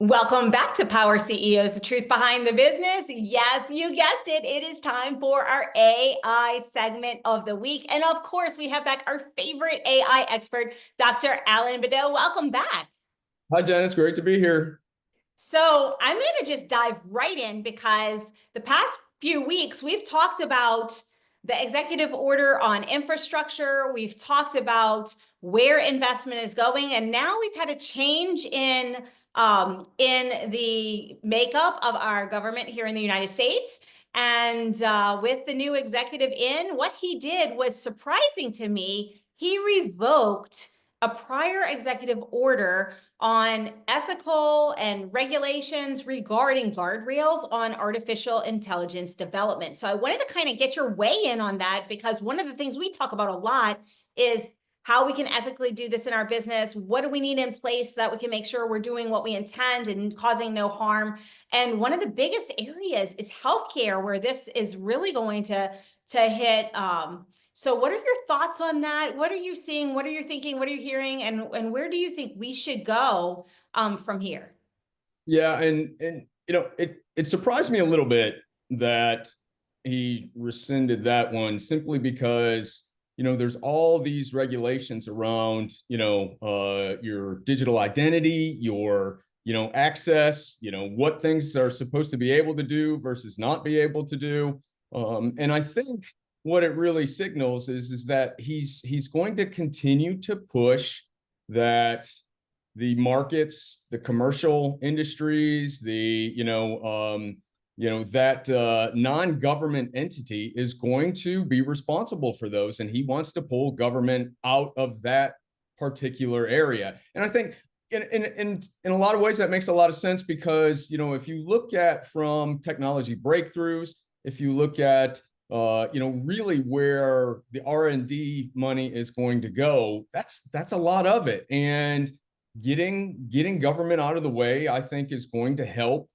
Welcome back to Power CEOs, the truth behind the business. Yes, you guessed it. It is time for our AI segment of the week. And of course, we have back our favorite AI expert, Dr. Alan Badeau. Welcome back. Hi, Janice. Great to be here. So I'm going to just dive right in because the past few weeks, we've talked about the executive order on infrastructure. We've talked about where investment is going. And now we've had a change in the makeup of our government here in the United States. And with the new executive in, what he did was surprising to me. He revoked a prior executive order on ethical and regulations regarding guardrails on artificial intelligence development. So I wanted to kind of get your weigh in on that, because one of the things we talk about a lot is how we can ethically do this in our business. What do we need in place so that we can make sure we're doing what we intend and causing no harm? And one of the biggest areas is healthcare, where this is really going to hit. So what are your thoughts on that? What are you seeing? What are you thinking? What are you hearing? And where do you think we should go from here? Yeah, and it surprised me a little bit that he rescinded that one simply because there's all these regulations around your digital identity, your access, what things are supposed to be able to do versus not be able to do. And I think what it really signals is that he's going to continue to push that the markets, the commercial industries, that non-government entity is going to be responsible for those, and he wants to pull government out of that particular area. And I think in a lot of ways that makes a lot of sense, because if you look at from technology breakthroughs, if you look at really where the R&D money is going to go, that's a lot of it. And getting government out of the way, I think, is going to help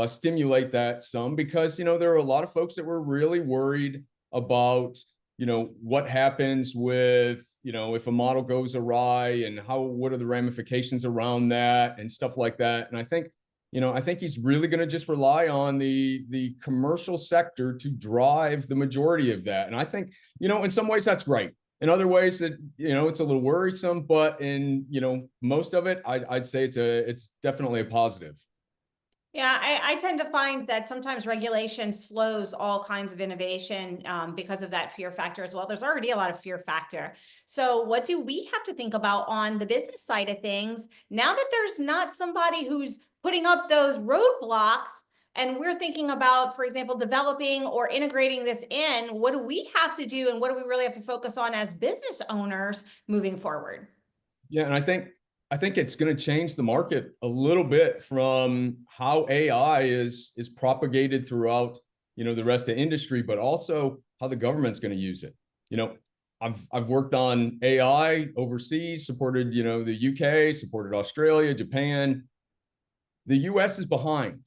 stimulate that some, because there are a lot of folks that were really worried about what happens with if a model goes awry, and what are the ramifications around that and stuff like that. And I think he's really going to just rely on the commercial sector to drive the majority of that. And I think, in some ways that's great. In other ways that, it's a little worrisome, but in, most of it, I'd say it's definitely a positive. Yeah, I tend to find that sometimes regulation slows all kinds of innovation because of that fear factor as well. There's already a lot of fear factor. So what do we have to think about on the business side of things now that there's not somebody who's putting up those roadblocks, and we're thinking about, for example, developing or integrating this in? What do we have to do, and what do we really have to focus on as business owners moving forward? Yeah, and I think it's going to change the market a little bit from how AI is propagated throughout the rest of industry, but also how the government's going to use it. I've worked on AI overseas, supported the UK, supported Australia, Japan. The US is behind.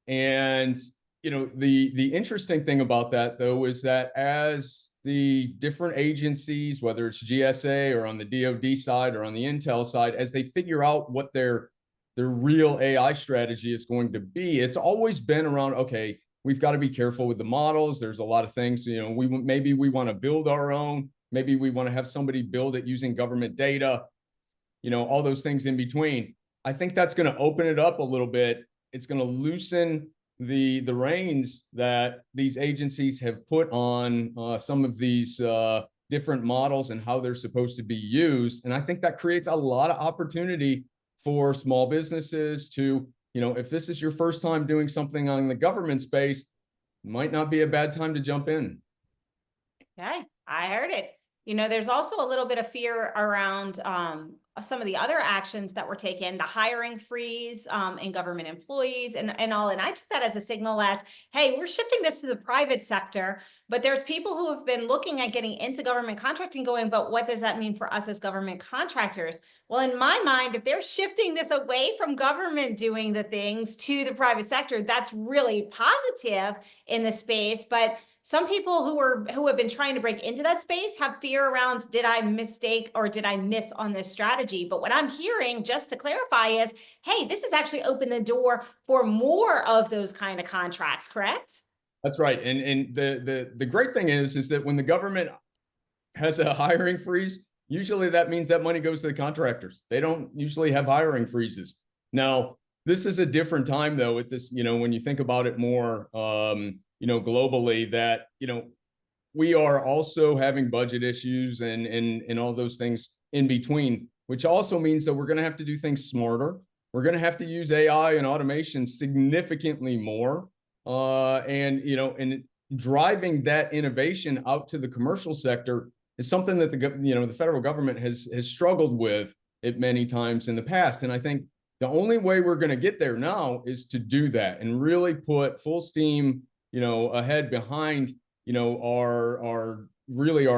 And the interesting thing about that, though, is that as the different agencies, whether it's GSA or on the DoD side or on the Intel side, as they figure out what their real AI strategy is going to be, it's always been around, okay, we've got to be careful with the models. There's a lot of things, maybe we want to build our own, maybe we want to have somebody build it using government data, all those things in between. I think that's going to open it up a little bit. It's going to loosen the reins that these agencies have put on some of these different models and how they're supposed to be used. And I think that creates a lot of opportunity for small businesses to, if this is your first time doing something on the government space, might not be a bad time to jump in. Okay, I heard it. There's also a little bit of fear around some of the other actions that were taken, the hiring freeze in government employees and all. And I took that as a signal as, hey, we're shifting this to the private sector, but there's people who have been looking at getting into government contracting going, but what does that mean for us as government contractors? Well, in my mind, if they're shifting this away from government doing the things to the private sector, that's really positive in the space. But some people who have been trying to break into that space have fear around, did I mistake or did I miss on this strategy? But what I'm hearing, just to clarify, is, hey, this has actually opened the door for more of those kind of contracts, correct? That's right. And the great thing is that when the government has a hiring freeze, usually that means that money goes to the contractors. They don't usually have hiring freezes. Now, this is a different time though with this, when you think about it more, globally, that, we are also having budget issues and all those things in between, which also means that we're going to have to do things smarter. We're going to have to use AI and automation significantly more. And driving that innovation out to the commercial sector is something that the federal government has struggled with it many times in the past. And I think the only way we're going to get there now is to do that and really put full steam, ahead behind, our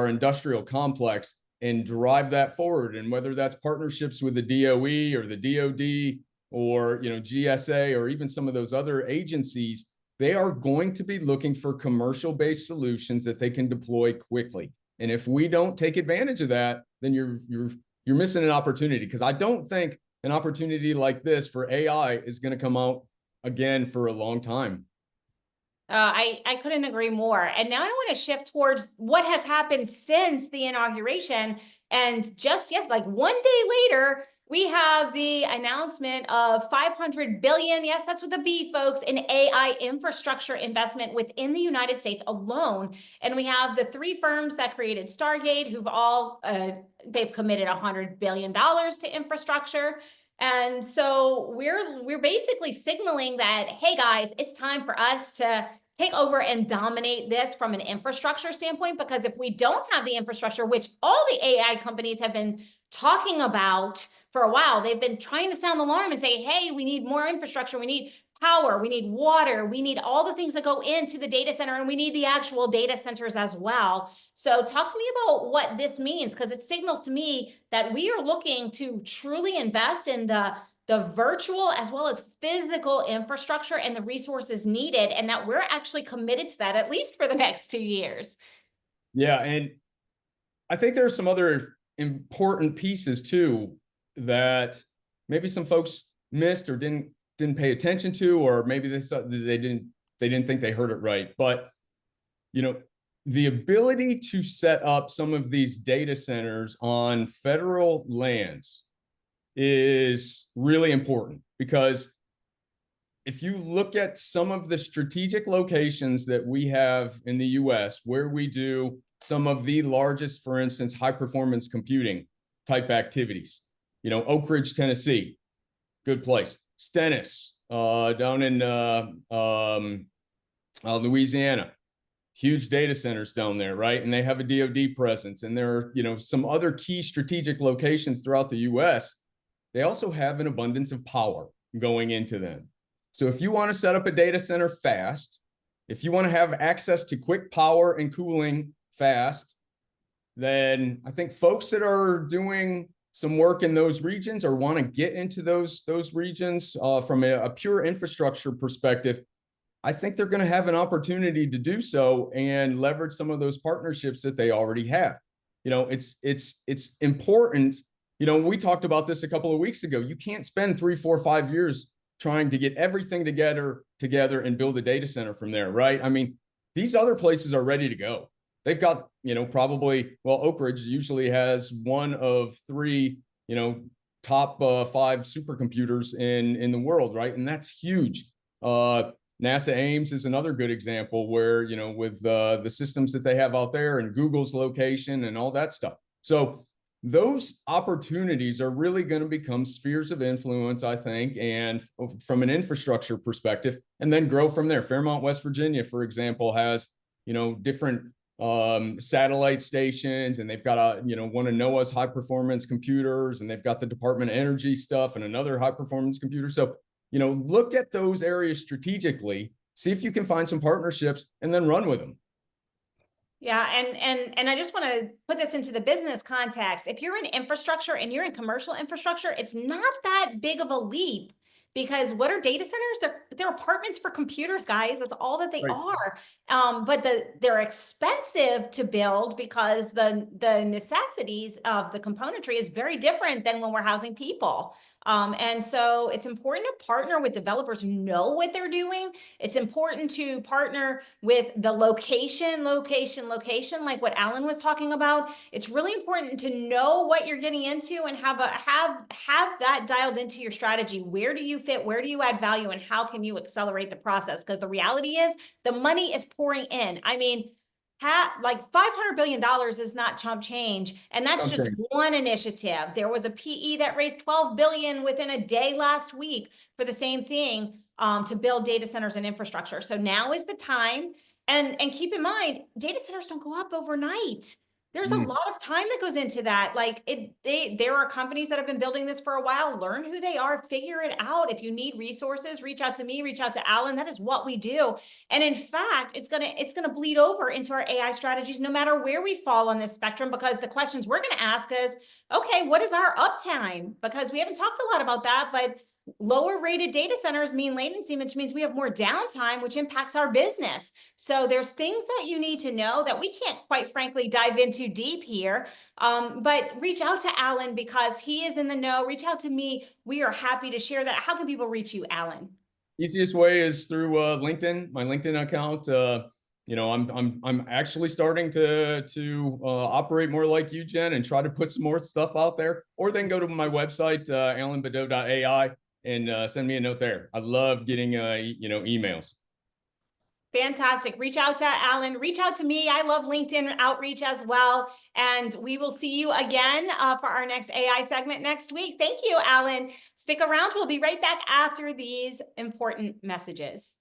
industrial complex and drive that forward. And whether that's partnerships with the DOE or the DOD or, GSA or even some of those other agencies, they are going to be looking for commercial-based solutions that they can deploy quickly. And if we don't take advantage of that, then you're missing an opportunity, because I don't think an opportunity like this for AI is going to come out again for a long time. I couldn't agree more. And now I want to shift towards what has happened since the inauguration. And just, yes, like one day later, we have the announcement of 500 billion, yes, that's with a B, folks, in AI infrastructure investment within the United States alone. And we have the three firms that created Stargate, who've all, they've committed $100 billion to infrastructure. And so we're basically signaling that, hey guys, it's time for us to take over and dominate this from an infrastructure standpoint, because if we don't have the infrastructure, which all the AI companies have been talking about for a while, they've been trying to sound the alarm and say, hey, we need more infrastructure, we need power, we need water, we need all the things that go into the data center, and we need the actual data centers as well. So talk to me about what this means, because it signals to me that we are looking to truly invest in the virtual as well as physical infrastructure and the resources needed, and that we're actually committed to that, at least for the next 2 years. Yeah, and I think there's some other important pieces too that maybe some folks missed or didn't pay attention to, or maybe they didn't think they heard it right. But the ability to set up some of these data centers on federal lands is really important, because if you look at some of the strategic locations that we have in the US where we do some of the largest, for instance, high performance computing type activities, Oak Ridge, Tennessee, good place. Stennis, down in Louisiana, huge data centers down there, right? And they have a DoD presence, and there are, some other key strategic locations throughout the US. They also have an abundance of power going into them. So if you want to set up a data center fast, if you want to have access to quick power and cooling fast, then I think folks that are doing some work in those regions or want to get into those regions from a pure infrastructure perspective, I think they're going to have an opportunity to do so and leverage some of those partnerships that they already have. It's important. We talked about this a couple of weeks ago. You can't spend 3, 4, 5 years trying to get everything together and build a data center from there, right? I mean, these other places are ready to go. They've got, probably, Oak Ridge usually has one of 3, top 5 supercomputers in the world, right? And that's huge. NASA Ames is another good example where, with the systems that they have out there and Google's location and all that stuff. So those opportunities are really going to become spheres of influence, I think, and from an infrastructure perspective, and then grow from there. Fairmont, West Virginia, for example, has, different satellite stations, and they've got one of NOAA's high performance computers, and they've got the Department of Energy stuff and another high performance computer. So, look at those areas strategically, see if you can find some partnerships, and then run with them. Yeah, and I just want to put this into the business context. If you're in infrastructure and you're in commercial infrastructure, it's not that big of a leap because what are data centers? They're apartments for computers, guys. That's all that they Right. are. But they're expensive to build because the necessities of the componentry is very different than when we're housing people. And so it's important to partner with developers who know what they're doing. It's important to partner with the location, like what Alan was talking about. It's really important to know what you're getting into and have that dialed into your strategy. Where do you fit? Where do you add value? And how can you accelerate the process? Because the reality is the money is pouring in. I mean, like $500 billion is not chump change. And that's just Okay. one initiative. There was a PE that raised 12 billion within a day last week for the same thing, to build data centers and infrastructure. So now is the time. And keep in mind, data centers don't go up overnight. There's a Mm. lot of time that goes into that. Like there are companies that have been building this for a while. Learn who they are, figure it out. If you need resources, reach out to me, reach out to Alan. That is what we do. And in fact, it's gonna bleed over into our AI strategies, no matter where we fall on this spectrum, because the questions we're gonna ask is, okay, what is our uptime? Because we haven't talked a lot about that, but lower rated data centers mean latency, which means we have more downtime, which impacts our business. So there's things that you need to know that we can't quite frankly dive into deep here. But reach out to Alan because he is in the know. Reach out to me. We are happy to share that. How can people reach you, Alan? Easiest way is through LinkedIn, my LinkedIn account. I'm actually starting to operate more like you, Jen, and try to put some more stuff out there. Or then go to my website, alanbadeau.ai, and send me a note there. I love getting emails. Fantastic. Reach out to Alan. Reach out to me. I love LinkedIn outreach as well. And we will see you again for our next AI segment next week. Thank you, Alan. Stick around. We'll be right back after these important messages.